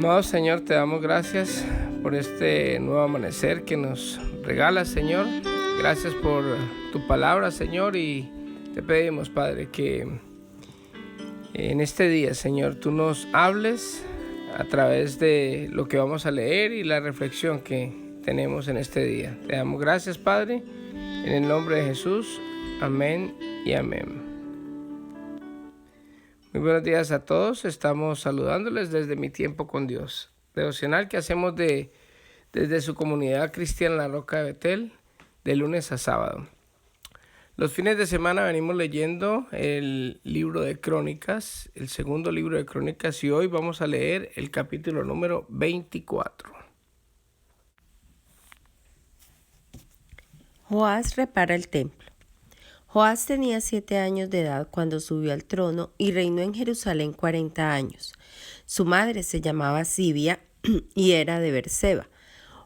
Amado Señor, te damos gracias por este nuevo amanecer que nos regalas, Señor. Gracias por tu palabra, Señor, y te pedimos, Padre, que en este día, Señor, tú nos hables a través de lo que vamos a leer y la reflexión que tenemos en este día. Te damos gracias, Padre, en el nombre de Jesús. Amén y amén. Muy buenos días a todos, estamos saludándoles desde Mi Tiempo con Dios, devocional que hacemos desde su comunidad cristiana La Roca de Betel, de lunes a sábado. Los fines de semana venimos leyendo el libro de Crónicas, el segundo libro de Crónicas, y hoy vamos a leer el capítulo número 24. Joás repara el templo. Joás tenía 7 años de edad cuando subió al trono y reinó en Jerusalén 40 años. Su madre se llamaba Zibia y era de Berseba.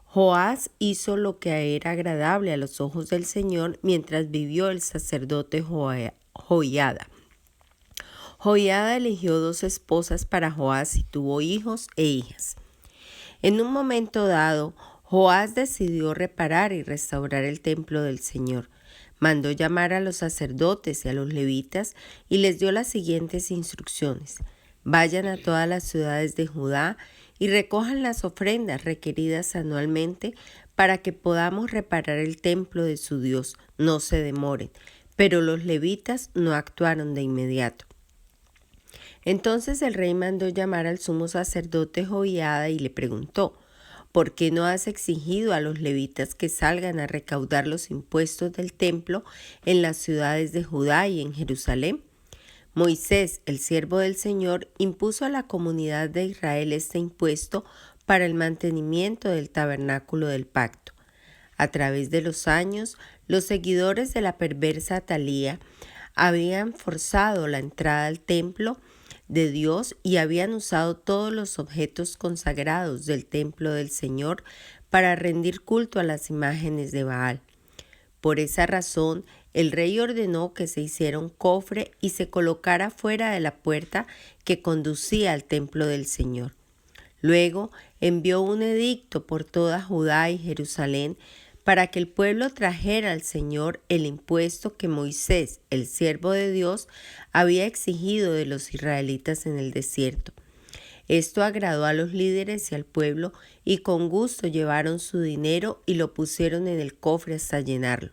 Joás hizo lo que era agradable a los ojos del Señor mientras vivió el sacerdote Joiada. Joiada eligió 2 esposas para Joás y tuvo hijos e hijas. En un momento dado, Joás decidió reparar y restaurar el templo del Señor. Mandó llamar a los sacerdotes y a los levitas y les dio las siguientes instrucciones. Vayan a todas las ciudades de Judá y recojan las ofrendas requeridas anualmente para que podamos reparar el templo de su Dios. No se demoren. Pero los levitas no actuaron de inmediato. Entonces el rey mandó llamar al sumo sacerdote Joiada y le preguntó: ¿por qué no has exigido a los levitas que salgan a recaudar los impuestos del templo en las ciudades de Judá y en Jerusalén? Moisés, el siervo del Señor, impuso a la comunidad de Israel este impuesto para el mantenimiento del tabernáculo del pacto. A través de los años, los seguidores de la perversa Atalía habían forzado la entrada al templo de Dios y habían usado todos los objetos consagrados del templo del Señor para rendir culto a las imágenes de Baal. Por esa razón, el rey ordenó que se hiciera un cofre y se colocara fuera de la puerta que conducía al templo del Señor. Luego envió un edicto por toda Judá y Jerusalén para que el pueblo trajera al Señor el impuesto que Moisés, el siervo de Dios, había exigido de los israelitas en el desierto. Esto agradó a los líderes y al pueblo, y con gusto llevaron su dinero y lo pusieron en el cofre hasta llenarlo.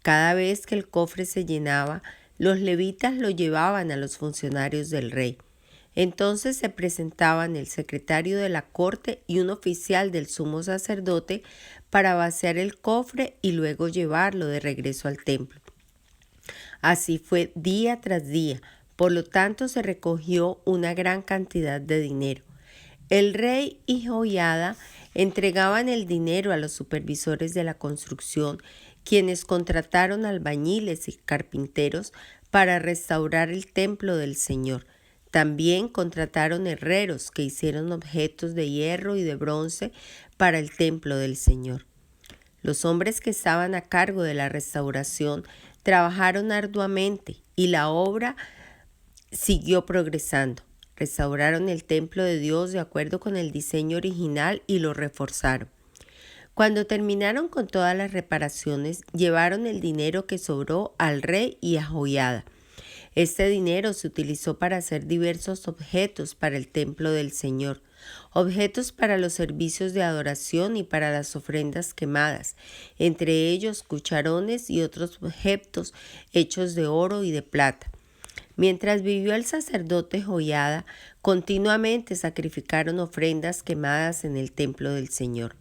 Cada vez que el cofre se llenaba, los levitas lo llevaban a los funcionarios del rey. Entonces se presentaban el secretario de la corte y un oficial del sumo sacerdote para vaciar el cofre y luego llevarlo de regreso al templo. Así fue día tras día, por lo tanto se recogió una gran cantidad de dinero. El rey y Joiada entregaban el dinero a los supervisores de la construcción, quienes contrataron albañiles y carpinteros para restaurar el templo del Señor. También contrataron herreros que hicieron objetos de hierro y de bronce para el templo del Señor. Los hombres que estaban a cargo de la restauración trabajaron arduamente y la obra siguió progresando. Restauraron el templo de Dios de acuerdo con el diseño original y lo reforzaron. Cuando terminaron con todas las reparaciones, llevaron el dinero que sobró al rey y a Joiada. Este dinero se utilizó para hacer diversos objetos para el templo del Señor, objetos para los servicios de adoración y para las ofrendas quemadas, entre ellos cucharones y otros objetos hechos de oro y de plata. Mientras vivió el sacerdote Joiada, continuamente sacrificaron ofrendas quemadas en el templo del Señor.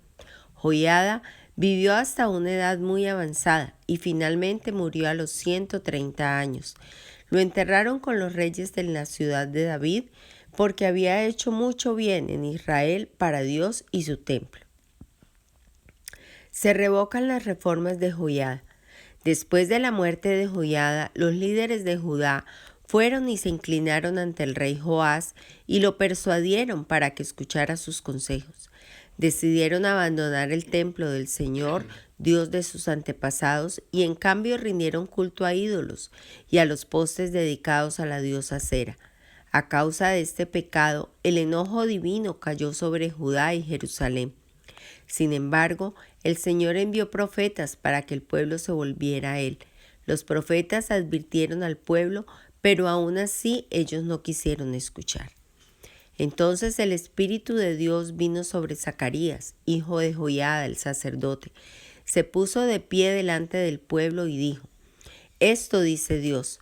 Joiada vivió hasta una edad muy avanzada y finalmente murió a los 130 años. Lo enterraron con los reyes de la ciudad de David porque había hecho mucho bien en Israel para Dios y su templo. Se revocan las reformas de Joiada. Después de la muerte de Joiada, los líderes de Judá fueron y se inclinaron ante el rey Joás y lo persuadieron para que escuchara sus consejos. Decidieron abandonar el templo del Señor, Dios de sus antepasados, y en cambio rindieron culto a ídolos y a los postes dedicados a la diosa Acera. A causa de este pecado, el enojo divino cayó sobre Judá y Jerusalén. Sin embargo, el Señor envió profetas para que el pueblo se volviera a Él. Los profetas advirtieron al pueblo, pero aún así ellos no quisieron escuchar. Entonces el Espíritu de Dios vino sobre Zacarías, hijo de Joiada, el sacerdote. Se puso de pie delante del pueblo y dijo: Esto dice Dios: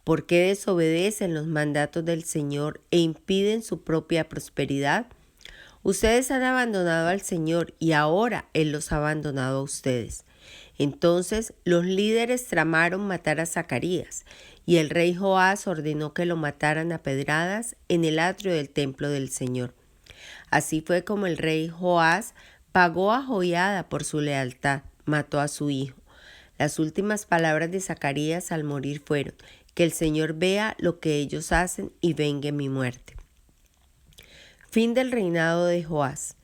¿por qué desobedecen los mandatos del Señor e impiden su propia prosperidad? Ustedes han abandonado al Señor y ahora Él los ha abandonado a ustedes. Entonces los líderes tramaron matar a Zacarías, y el rey Joás ordenó que lo mataran a pedradas en el atrio del templo del Señor. Así fue como el rey Joás pagó a Joiada por su lealtad, mató a su hijo. Las últimas palabras de Zacarías al morir fueron: que el Señor vea lo que ellos hacen y vengue mi muerte. Fin del reinado de Joás.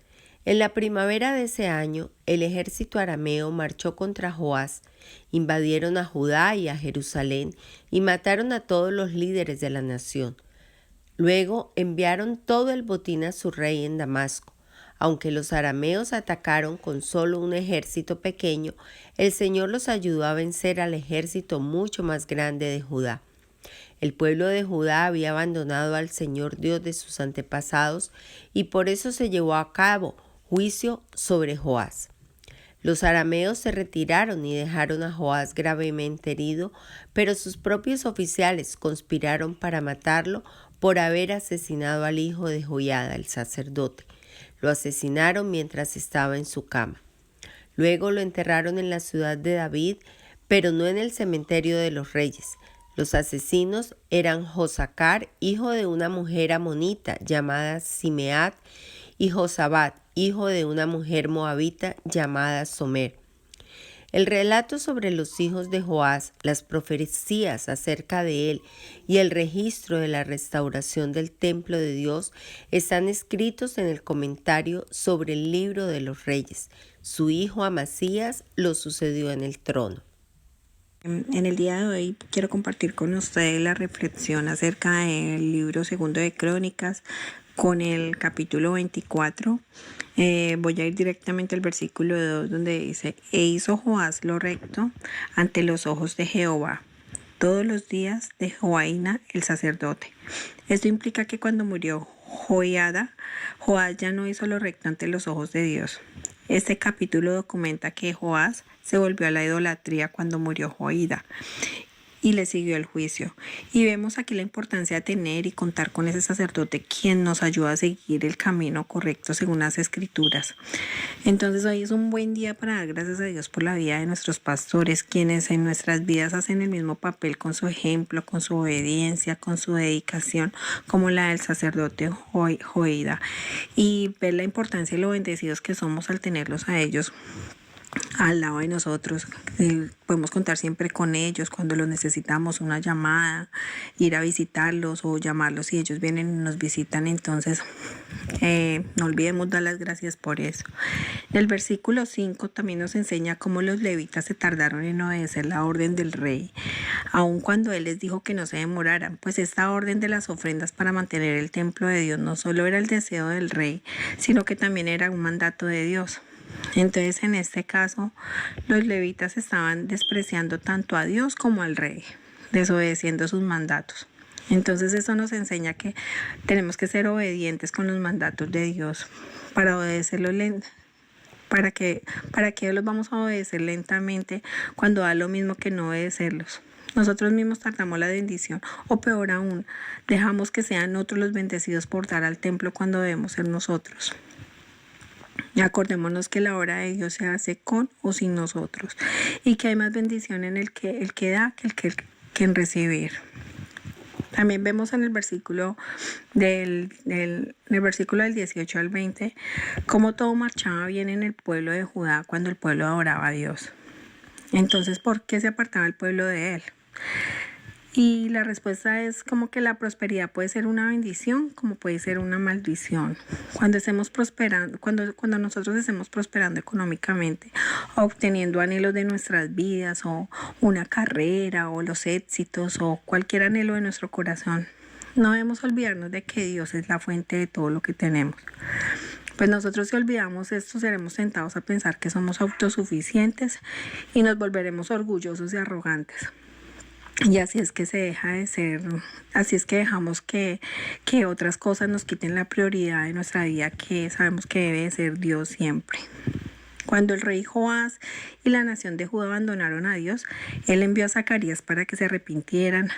En la primavera de ese año, el ejército arameo marchó contra Joás, invadieron a Judá y a Jerusalén y mataron a todos los líderes de la nación. Luego enviaron todo el botín a su rey en Damasco. Aunque los arameos atacaron con solo un ejército pequeño, el Señor los ayudó a vencer al ejército mucho más grande de Judá. El pueblo de Judá había abandonado al Señor Dios de sus antepasados y por eso se llevó a cabo juicio sobre Joás. Los arameos se retiraron y dejaron a Joás gravemente herido, pero sus propios oficiales conspiraron para matarlo por haber asesinado al hijo de Joiada, el sacerdote. Lo asesinaron mientras estaba en su cama. Luego lo enterraron en la ciudad de David, pero no en el cementerio de los reyes. Los asesinos eran Josacar, hijo de una mujer amonita llamada Simeat, y Josabat, hijo de una mujer moabita llamada Somer. El relato sobre los hijos de Joás, las profecías acerca de él y el registro de la restauración del templo de Dios están escritos en el comentario sobre el libro de los reyes. Su hijo Amasías lo sucedió en el trono. En el día de hoy quiero compartir con ustedes la reflexión acerca del libro segundo de Crónicas con el capítulo 24. Voy a ir directamente al versículo 2 donde dice: E hizo Joás lo recto ante los ojos de Jehová todos los días de Joaína el sacerdote. Esto implica que cuando murió Joiada, Joás ya no hizo lo recto ante los ojos de Dios. Este capítulo documenta que Joás se volvió a la idolatría cuando murió Joiada y le siguió el juicio. Y vemos aquí la importancia de tener y contar con ese sacerdote quien nos ayuda a seguir el camino correcto según las escrituras. Entonces hoy es un buen día para dar gracias a Dios por la vida de nuestros pastores, quienes en nuestras vidas hacen el mismo papel con su ejemplo, con su obediencia, con su dedicación, como la del sacerdote Joiada. Y ver la importancia y lo bendecidos que somos al tenerlos a ellos al lado de nosotros. Podemos contar siempre con ellos cuando los necesitamos, una llamada, ir a visitarlos o llamarlos si ellos vienen y nos visitan. Entonces no olvidemos dar las gracias por eso. El versículo 5 también nos enseña cómo los levitas se tardaron en obedecer la orden del rey, aun cuando él les dijo que no se demoraran, pues esta orden de las ofrendas para mantener el templo de Dios no solo era el deseo del rey, sino que también era un mandato de Dios. Entonces en este caso los levitas estaban despreciando tanto a Dios como al rey, desobedeciendo sus mandatos. Entonces eso nos enseña que tenemos que ser obedientes con los mandatos de Dios. Para obedecerlos ¿Para qué los vamos a obedecer lentamente cuando da lo mismo que no obedecerlos? Nosotros mismos tardamos la bendición, o peor aún, dejamos que sean otros los bendecidos por dar al templo cuando debemos ser nosotros. Acordémonos que la obra de Dios se hace con o sin nosotros y que hay más bendición en el que da que en recibir. También vemos en el versículo del 18 al 20 cómo todo marchaba bien en el pueblo de Judá cuando el pueblo adoraba a Dios. Entonces, ¿por qué se apartaba el pueblo de él? Y la respuesta es como que la prosperidad puede ser una bendición, como puede ser una maldición. Cuando estemos prosperando, cuando nosotros estemos prosperando económicamente, obteniendo anhelos de nuestras vidas, o una carrera, o los éxitos, o cualquier anhelo de nuestro corazón, No debemos olvidarnos de que Dios es la fuente de todo lo que tenemos. Pues nosotros, si olvidamos esto, seremos tentados a pensar que somos autosuficientes y nos volveremos orgullosos y arrogantes. Y así es que se deja de ser, así es que dejamos que otras cosas nos quiten la prioridad de nuestra vida, que sabemos que debe de ser Dios siempre. Cuando el rey Joás y la nación de Judá abandonaron a Dios, él envió a Zacarías para que se arrepintieran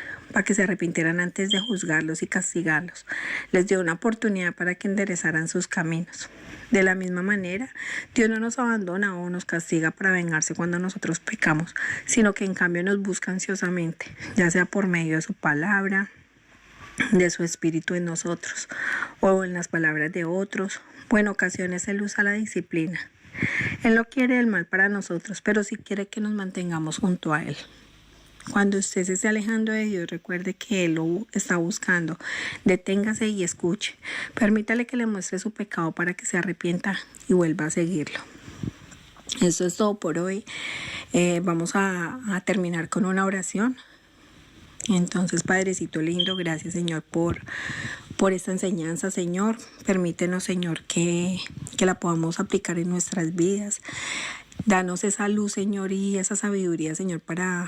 antes de juzgarlos y castigarlos. Les dio una oportunidad para que enderezaran sus caminos. De la misma manera, Dios no nos abandona o nos castiga para vengarse cuando nosotros pecamos, sino que en cambio nos busca ansiosamente, ya sea por medio de su palabra, de su espíritu en nosotros, o en las palabras de otros, o en ocasiones Él usa la disciplina. Él no quiere el mal para nosotros, pero sí quiere que nos mantengamos junto a Él. Cuando usted se esté alejando de Dios, recuerde que Él lo está buscando. Deténgase y escuche. Permítale que le muestre su pecado para que se arrepienta y vuelva a seguirlo. Eso es todo por hoy. Vamos a terminar con una oración. Entonces, Padrecito lindo, gracias, Señor, por esta enseñanza, Señor. Permítenos, Señor, que la podamos aplicar en nuestras vidas. Danos esa luz, Señor, y esa sabiduría, Señor, para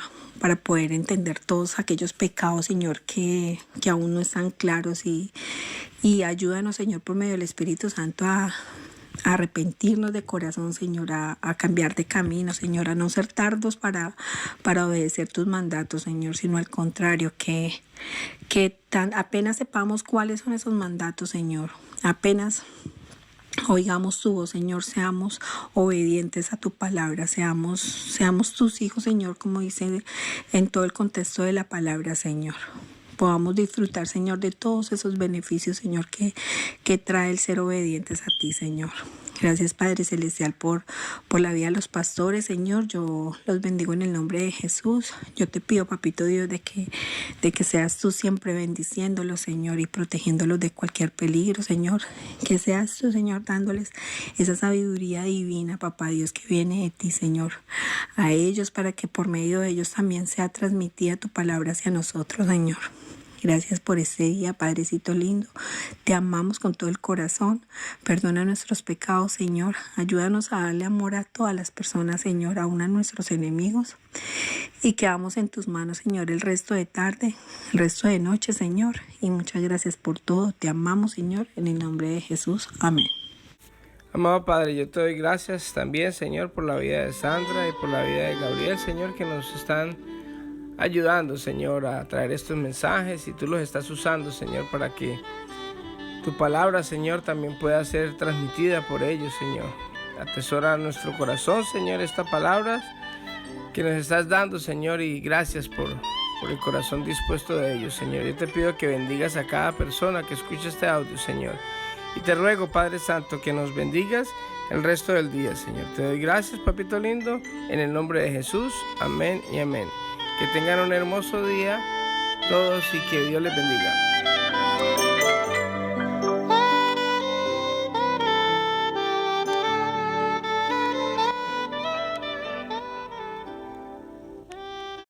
poder entender todos aquellos pecados, Señor, que aún no están claros. Y ayúdanos, Señor, por medio del Espíritu Santo a arrepentirnos de corazón, Señor, a cambiar de camino, Señor, a no ser tardos para obedecer tus mandatos, Señor, sino al contrario, que apenas sepamos cuáles son esos mandatos, Señor, apenas oigamos tu voz, Señor, seamos obedientes a tu palabra, seamos tus hijos, Señor, como dice en todo el contexto de la palabra, Señor. Podamos disfrutar, Señor, de todos esos beneficios, Señor, que trae el ser obedientes a ti, Señor. Gracias, Padre Celestial, por la vida de los pastores, Señor. Yo los bendigo en el nombre de Jesús. Yo te pido, Papito Dios, de que seas tú siempre bendiciéndolos, Señor, y protegiéndolos de cualquier peligro, Señor. Que seas tú, Señor, dándoles esa sabiduría divina, Papá Dios, que viene de ti, Señor, a ellos, para que por medio de ellos también sea transmitida tu palabra hacia nosotros, Señor. Gracias por este día, Padrecito lindo. Te amamos con todo el corazón. Perdona nuestros pecados, Señor. Ayúdanos a darle amor a todas las personas, Señor, aún a nuestros enemigos. Y quedamos en tus manos, Señor, el resto de tarde, el resto de noche, Señor. Y muchas gracias por todo. Te amamos, Señor, en el nombre de Jesús. Amén. Amado Padre, yo te doy gracias también, Señor, por la vida de Sandra y por la vida de Gabriel, Señor, que nos están ayudando, Señor, a traer estos mensajes, y tú los estás usando, Señor, para que tu palabra, Señor, también pueda ser transmitida por ellos, Señor. Atesora en nuestro corazón, Señor, estas palabras que nos estás dando, Señor, y gracias por el corazón dispuesto de ellos, Señor. Yo te pido que bendigas a cada persona que escuche este audio, Señor, y te ruego, Padre Santo, que nos bendigas el resto del día, Señor. Te doy gracias, Papito lindo, en el nombre de Jesús. Amén y amén. Que tengan un hermoso día todos y que Dios les bendiga.